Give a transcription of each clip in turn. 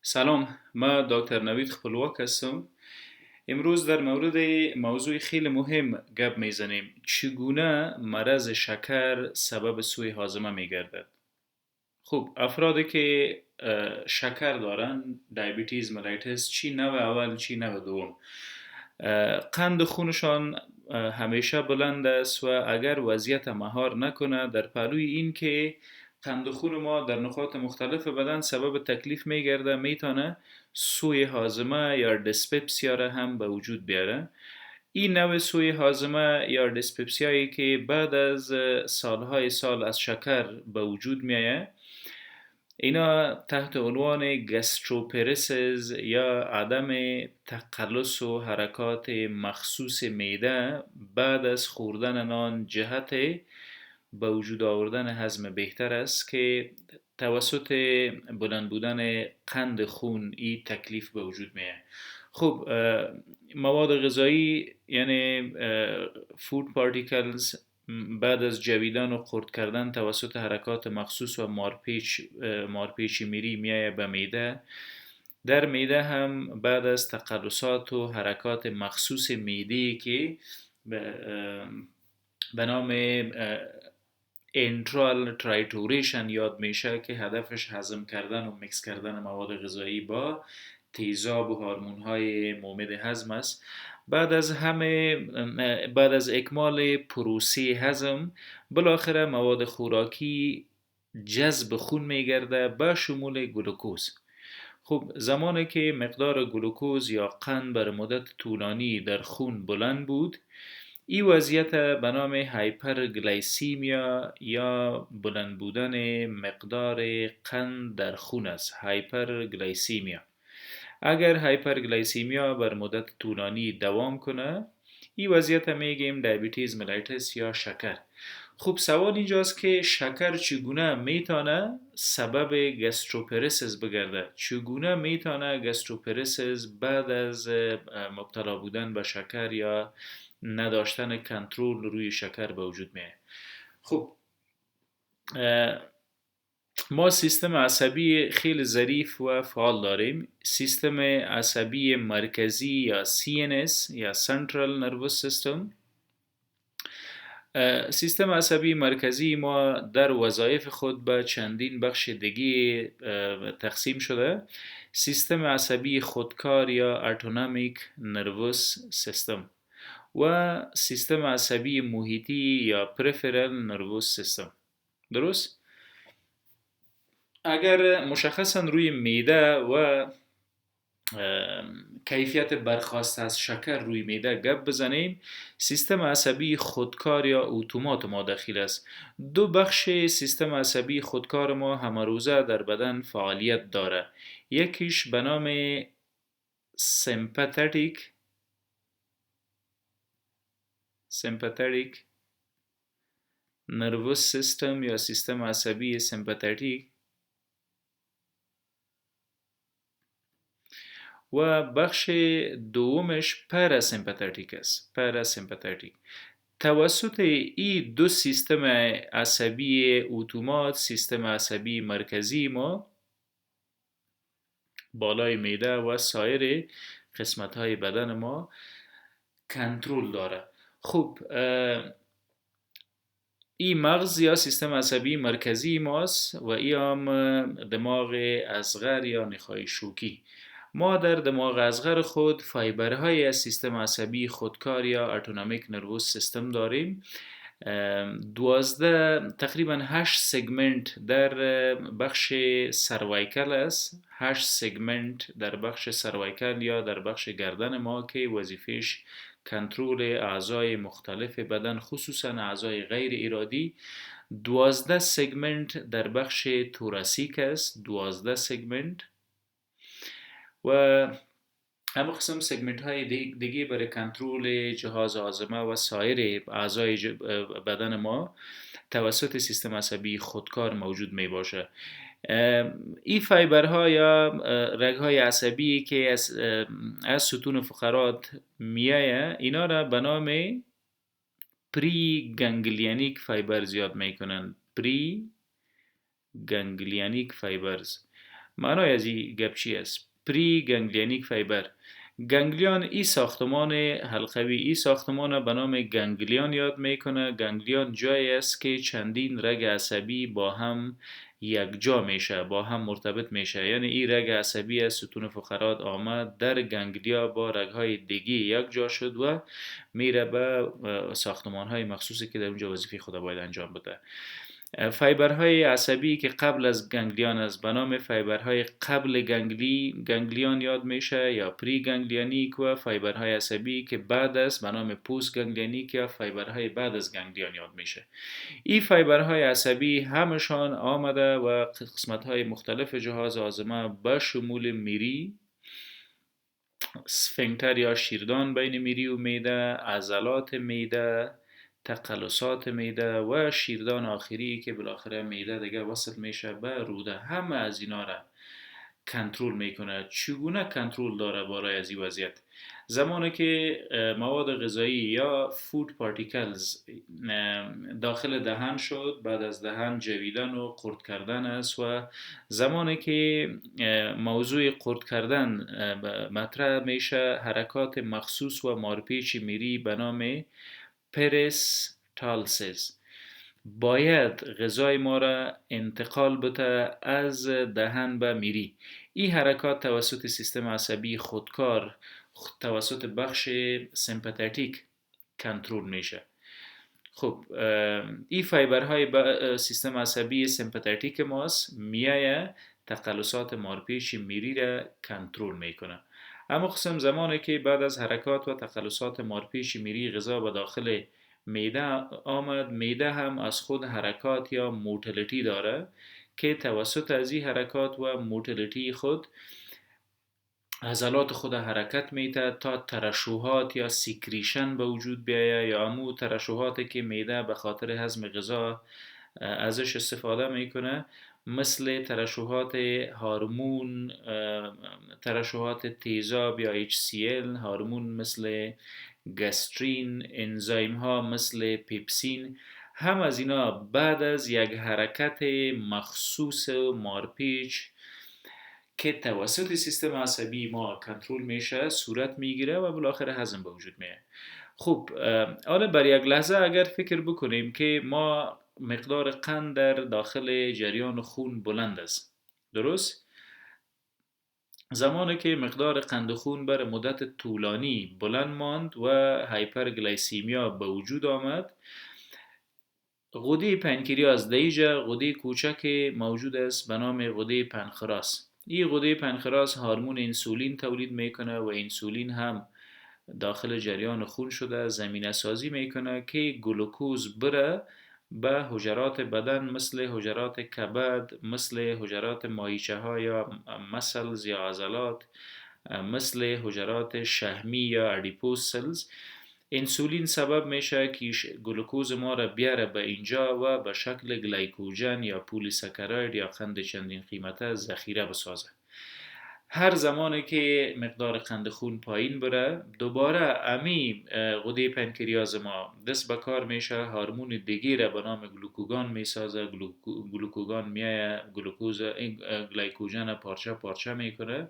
سلام، ما دکتر نوید خپلواک هستم. امروز در مورد موضوع خیلی مهم گپ میزنیم. چگونه مرض شکر سبب سوء هاضمه میگردد؟ خب افرادی که شکر دارن، دیابتیز ملایتس، چی نوع اول چی نوع دوم، قند خونشان همیشه بلند است و اگر وضعیت مهار نکنه در پهلوی این که قند خون ما در نقاط مختلف بدن سبب تکلیف میگرده، میتونه سوی هاضمه یا دیسپپسیا را هم به وجود بیاره. این نوع سوی هاضمه یا دیسپپسیایی که بعد از سالهای سال از شکر به وجود میایه، اینا تحت عنوان گستروپرسز یا عدم تقلص و حرکات مخصوص معده بعد از خوردن نان جهت به وجود آوردن هضم بهتر است که توسط بلند بودن قند خون این تکلیف به وجود میاد. خب مواد غذایی یعنی فود پارتیکلز بعد از جویدن و خرد کردن توسط حرکات مخصوص و مارپیچی میری میایه به معده. در معده هم بعد از تقلصات و حرکات مخصوص معده که به نام انترال ترایتوریشن یاد میشه که هدفش هضم کردن و میکس کردن مواد غذایی با تیزاب و هورمون های مومد هضم است. بعد از اکمال پروسه هضم بالاخره مواد خوراکی جذب خون میگرده به شمول گلوکوز. خب زمانی که مقدار گلوکوز یا قند بر مدت طولانی در خون بلند بود، این وضعیت به نام هایپرگلیسیمیا یا بلند بودن مقدار قند در خون است. هایپرگلیسیمیا. اگر هایپرگلیسیمیا بر مدت طولانی دوام کنه، این وضعیت میگیم دیابتیز ملایتس یا شکر. خب سوال اینجاست که شکر چگونه میتونه سبب گستروپرسز بگرده؟ چگونه میتونه گستروپرسز بعد از مبتلا بودن به شکر یا نداشتن کنترل روی شکر به وجود میاد؟ خب ما سیستم عصبی خیلی ظریف و فعال داریم. سیستم عصبی مرکزی یا CNS یا Central Nervous System. سیستم عصبی مرکزی ما در وظایف خود به چندین بخش دیگه تقسیم شده. سیستم عصبی خودکار یا Autonomic Nervous System و سیستم عصبی محیطی یا Peripheral Nervous System. درست؟ اگر مشخصا روی معده و کیفیت برخواست از شکر روی معده گپ بزنیم، سیستم عصبی خودکار یا اتومات ما داخل است. دو بخش سیستم عصبی خودکار ما همه روزه در بدن فعالیت داره. یکیش به نام سمپاتیک نروس سیستم یا سیستم عصبی سمپاتیک و بخش دومش پاراسمپاتیک است. پاراسمپاتیک. توسط این دو سیستم عصبی اتومات، سیستم عصبی مرکزی ما بالای معده و سایر قسمت های بدن ما کنترل داره. خب این مغز یا سیستم عصبی مرکزی ماست و این هم دماغ اصغر یا نخاع شوکی. ما در دماغ اصغر خود فایبرهای از سیستم عصبی خودکار یا اتونومیک نروس سیستم داریم. 12 تقریبا 8 سگمنت در بخش سروایکل است. 8 سگمنت در بخش سروایکل یا در بخش گردن ما که وظیفش کنترل اعضای مختلف بدن، خصوصا اعضای غیر ارادی. 12 سگمنت در بخش توراسیک است. 12 سگمنت و همه قسم سگمنت های دیگه برای کنترل جهاز هاضمه و سایر اعضای بدن ما توسط سیستم عصبی خودکار موجود می باشه. این فایبرها یا رگ‌های عصبی که از ستون فقرات میایه، اینا را به نام پری گانگلیونیک فایبرز یاد میکنن. پری گانگلیونیک فایبرز. معنای از این گپ چی است؟ پری گنگلینیک فایبر. گنگلیان ای ساختمان حلقوی، ای ساختمان به نام گنگلیان یاد میکنه. گنگلیان جایی است که چندین رگ عصبی با هم یک جا میشه، با هم مرتبط میشه. یعنی این رگ عصبی از ستون فقرات آمد در گنگلیا با رگهای دیگه یک جا شد و میره به ساختمان های مخصوصی که در اونجا وظیفه خود باید انجام بده. فایبرهای عصبی که قبل از گنگلیان است به نام فایبرهای قبل گنگلیان یاد میشه یا پری گنگلیانیک، و فایبرهای عصبی که بعد است به نام پوست گنگلیانیک یا فایبرهای بعد از گنگلیان یاد میشه. این فایبرهای عصبی همشان آمده و قسمتهای مختلف جهاز هاضمه به شمول میری، سفنکتر یا شیردان بین میری و معده، عضلات معده، تقلصات معده و شیردان آخری که بالاخره معده دیگه وصل میشه به روده، همه از اینا را کنترل میکنه. چگونه کنترل داره برای از این وضعیت؟ زمانی که مواد غذایی یا فود پارتیکلز داخل دهن شد، بعد از دهن جویدن و قرد کردن است، و زمانی که موضوع قرد کردن مطرح میشه، حرکات مخصوص و مارپیچ میری به نام پریستالسیس باید غذای ما را انتقال بده از دهن به میری. این حرکات توسط سیستم عصبی خودکار توسط بخش سمپاتیک کنترل میشه. خب این فایبرهای سیستم عصبی سمپاتیک ماست میایه تقلصات مارپیچ میری را کنترل میکنه. اما قسم زمانی که بعد از حرکات و تقلصات مارپیچ میری غذا به داخل معده آمد، معده هم از خود حرکات یا موتیلیتی داره که توسط از این حرکات و موتیلیتی خود عضلات خود حرکت میده تا ترشحات یا سیکریشن به وجود بیایه، یا امو ترشحاتی که معده به خاطر هضم غذا ازش استفاده میکنه، مثل ترشحات هورمون، ترشحات تیزاب یا HCl، هورمون مثل گسترین، انزایم ها مثل پیپسین. هم از اینا بعد از یک حرکت مخصوص مارپیچ که توسط سیستم عصبی ما کنترل میشه صورت میگیره و بالاخره هضم به وجود میاد. خب حالا بر یک لحظه اگر فکر بکنیم که ما مقدار قند در داخل جریان خون بلند است، درست؟ زمانی که مقدار قند خون بر مدت طولانی بلند ماند و هایپرگلیسیمیا به وجود آمد، غده پنکریاس دیجا غده کوچک موجود است به نام غده پنخراس. این غده پنخراس هورمون انسولین تولید میکنه و انسولین هم داخل جریان خون شده زمینه سازی میکنه که گلوکوز بره به حجرات بدن مثل حجرات کبد، مثل حجرات ماهیچه ها یا مسلز یا عضلات، مثل حجرات شحمی یا ادیپوز سلز. انسولین سبب میشه که گلوکوز ما را بیاره به اینجا و به شکل گلیکوژن یا پولی ساکاراید یا قند چندین قیمته ذخیره بسازه. هر زمانی که مقدار قند خون پایین بره، دوباره امی غده پنکریاس ما دست به کار میشه، هورمون دیگه را به نام گلوکوگان میسازه. گلوکوگان میایه گلیکوژن پارچه پارچه میکنه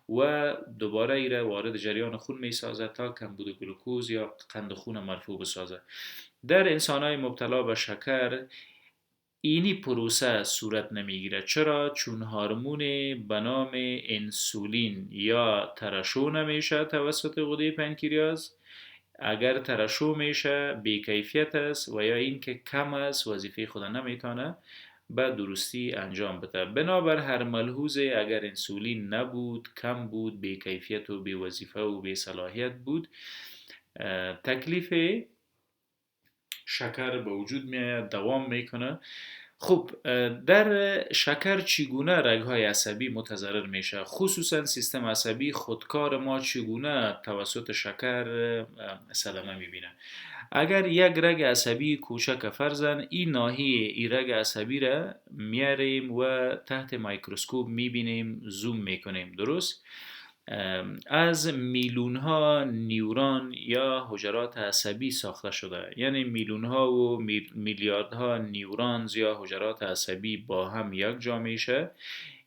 و دوباره ایره وارد جریان خون میسازه تا کمبود گلوکوز یا قند خون مرفوع بسازه. در انسانهای مبتلا به شکر اینی پروسه صورت نمیگیره. چرا؟ چون هورمون به نام انسولین یا ترشح نمیشه توسط غده پنکریاس. اگر ترشح میشه بیکیفیت است و یا اینکه کم است، وظیفه خود نمیتونه به درستی انجام بده. بنابر هر ملحوظه اگر انسولین نبود، کم بود، بیکیفیت و بی وظیفه و بی صلاحیت بود، تکلیف شکر به وجود میاد، دوام میکنه. خب در شکر چگونه رگ‌های عصبی متضرر میشه؟ خصوصا سیستم عصبی خودکار ما چگونه توسط شکر صدمه میبینه؟ اگر یک رگ عصبی کوچک فرزن این ناحیه این رگ عصبی را میاریم و تحت میکروسکوپ میبینیم، زوم میکنیم، درست؟ از میلیون ها نیورون یا حجرات عصبی ساخته شده. یعنی میلیون ها و میلیارد ها نیورونز یا حجرات عصبی با هم یک جا میشه.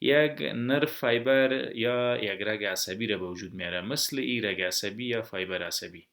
یک نرو فایبر یا یک رگ عصبی را به وجود میاره، مثل این رگ عصبی یا فایبر عصبی.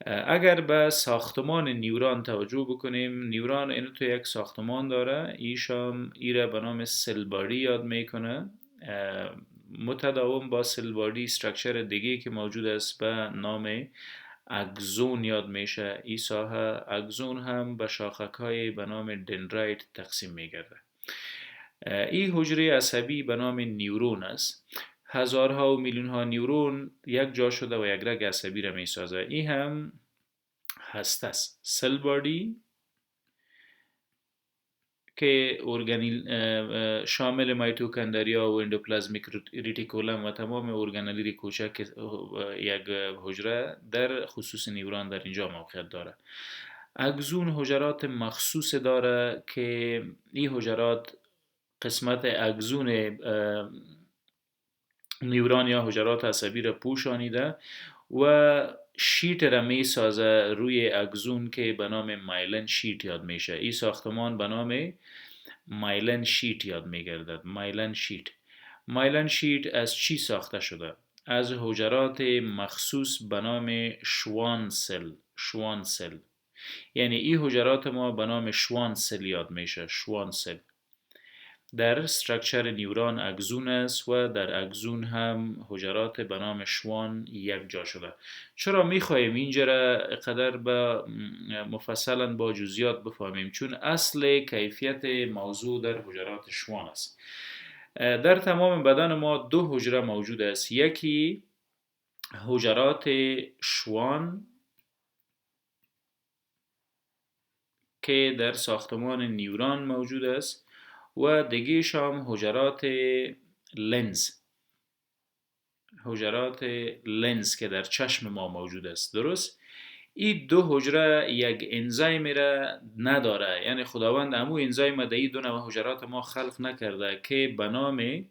اگر به ساختمان نیوران توجه بکنیم، نیوران اینو تو یک ساختمان داره، ایشام ایره به نام سل بادی یاد میکنه. متداوم با سل بادی استراکچر دیگه که موجود است به نام اگزون یاد میشه. این ساحه اگزون هم به شاخک های به نام دندرایت تقسیم میگرده. این حجره عصبی به نام نیورون است. هزارها و میلیون ها نیورون یک جا شده و یک رگ عصبی را می سازه. این هم هسته است. سل بادی که شامل مایتوکندریا و اندوپلازمیک ریتیکولم و تمام ارگانلی کوچک یک حجره در خصوص نیوران در اینجا موقعیت داره. اگزون حجرات مخصوص داره که این حجرات قسمت اگزون نیوران یا حجرات عصبی را پوشانیده و شیت را می سازه روی اگزون که به نام مایلن شیت یاد میشه. این ساختمان به نام مایلن شیت یاد میگردد. مایلن شیت از چی ساخته شده؟ از حجرات مخصوص به نام شوان سل. یعنی این حجرات ما به نام شوان سل یاد میشه. شوان سل در استراکچر نیوران اگزون است و در اگزون هم حجرات به نام شوان یک جا شده. چرا میخواهیم اینجا را قدر به مفصلا با جزئیات بفهمیم؟ چون اصل کیفیت موضوع در حجرات شوان است. در تمام بدن ما دو حجره موجود است. یکی حجرات شوان که در ساختمان نیوران موجود است و دیگه هم حجرات لنز که در چشم ما موجود است. درست؟ این دو حجره یک انزیم را نداره، یعنی خداوند امو انزیم در این دو نوع حجرات ما خلق نکرده که به نام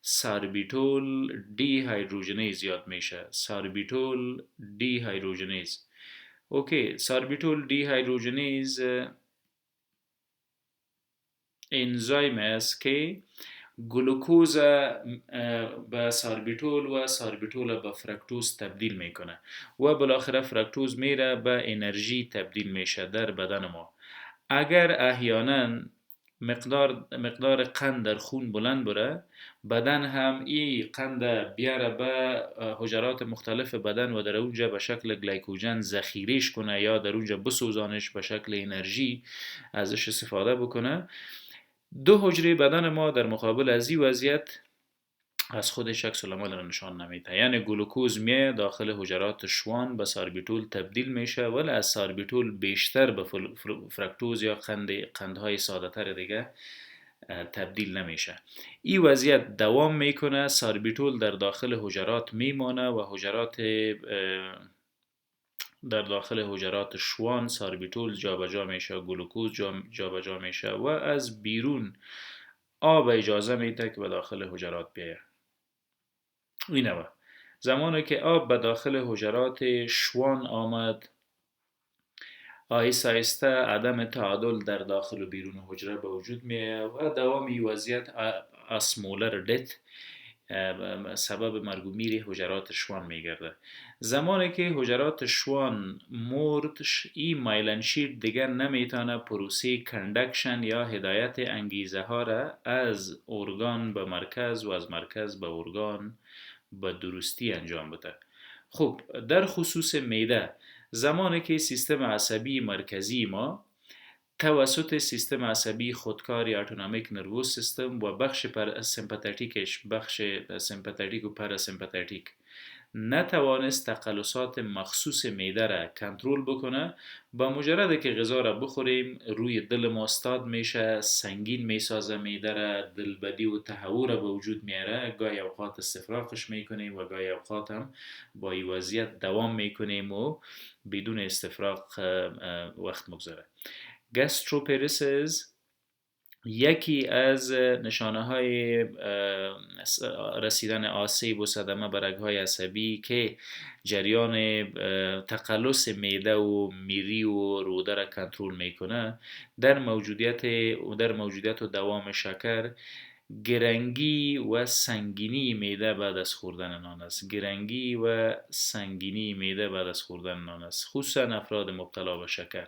ساربیتول دی هیدروژنیز یاد میشه. ساربیتول دی هیدروژنیز. اوکی، ساربیتول دی هیدروژنیز انزیم است که گلوکوز به ساربیتول و ساربیتول به فرکتوز تبدیل میکنه و بالاخره فرکتوز میره به انرژی تبدیل میشه در بدن ما. اگر احیانا مقدار قند در خون بلند بره، بدن هم این قند بیاره به حجرات مختلف بدن و در اونجا به شکل گلیکوژن ذخیرهش کنه یا در اونجا بسوزانش به شکل انرژی ازش استفاده بکنه. دو حجره بدن ما در مقابل از این وضعیت از خودش عکس العمل را نشان نمیده. یعنی گلوکوز میه داخل حجرات شوان به ساربیتول تبدیل میشه، ولی از ساربیتول بیشتر به فرکتوز یا قندهای ساده تر دیگه تبدیل نمیشه. این وضعیت دوام میکنه. ساربیتول در داخل حجرات میمانه و در داخل حجرات شوان ساربیتول جابجا میشه، گلوکوز جابجا میشه و از بیرون آب اجازه میده که به داخل حجرات بیاید. اینه زمانی که آب به داخل حجرات شوان آمد، آهسته آهسته عدم تعادل در داخل و بیرون حجره به وجود میاد و دوام این وضعیت اسمولر دت سبب مرگ و میر حجرات شوان میگرده. زمانی که حجرات شوان مرد، این مایلن شیت دیگر نمیتونه پروسه کندکشن یا هدایت انگیزه ها را از ارگان به مرکز و از مرکز به ارگان به درستی انجام بده. خب در خصوص معده، زمانی که سیستم عصبی مرکزی ما توسط سیستم عصبی خودکار یا اتونومیک نروس سیستم و بخش سمپاتیک و پاراسمپاتیک نتوانست تقلصات مخصوص معده را کنترل بکنه، با مجرد که غذا را بخوریم روی دل ما استاد میشه، سنگین میسازه معده را، دلبدی و تهوع به وجود میاره. گاهی اوقات استفراغش میکنیم و گاهی اوقات هم با این وضعیت دوام میکنیم و بدون استفراغ وقت مگذره. گاستروپریسز یکی از نشانه های رسیدن آسیب و صدمه به رگ‌های عصبی که جریان تقلص معده و میری و روده را کنترل میکنه، در موجودیت و دوام شکر گرنگی و سنگینی معده بعد از خوردن نان است. گرنگی و سنگینی معده بعد از خوردن نان است، خصوصا افراد مبتلا به شکر.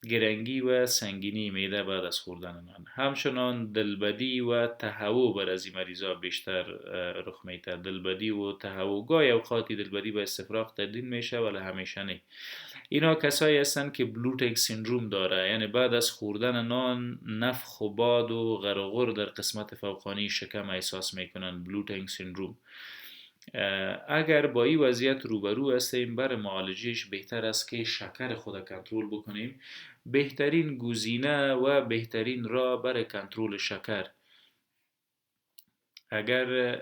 گرنگی و سنگینی معده بعد از خوردن نان. همچنان دلبدی و تهوع بر از این مریضا بیشتر رخ میده. دلبدی و تهوع، گاهی اوقاتی دلبدی به استفراغ تبدیل میشه ولی همیشه نه. اینا کسایی هستن که بلوتینگ سیندروم داره، یعنی بعد از خوردن نان نفخ و باد و غرغر در قسمت فوقانی شکم احساس میکنن. بلوتینگ سیندروم. اگر با این وضعیت روبرو هستیم، برای معالجهش بهتر است که شکر خود کنترل بکنیم. بهترین گزینه و بهترین راه برای کنترل شکر، اگر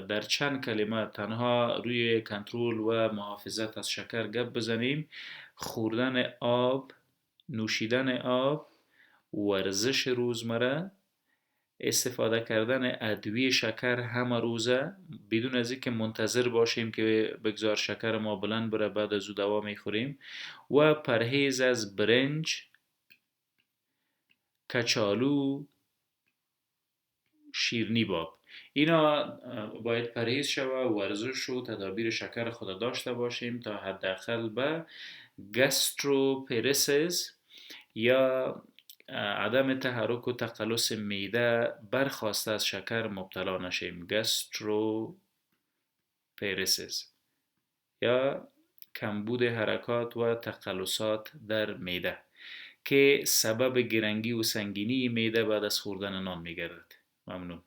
در چند کلمه تنها روی کنترل و محافظت از شکر گپ بزنیم: خوردن آب، نوشیدن آب، ورزش روزمره، استفاده کردن ادویه شکر همه روزه بدون از اینکه منتظر باشیم که بگذار شکر ما بلند بره بعد از او دوا میخوریم، و پرهیز از برنج، کچالو، شیرنی باب. اینا باید پرهیز شوه. ورزش و تدابیر شکر خود داشته باشیم تا حداقل به گستروپرسیس یا عدم تحرک و تقلص معده برخواسته از شکر مبتلا نشیم. گستروپرسیس یا کمبود حرکات و تقلصات در معده که سبب گرنگی و سنگینی معده بعد از خوردن نان میگردد. ممنون.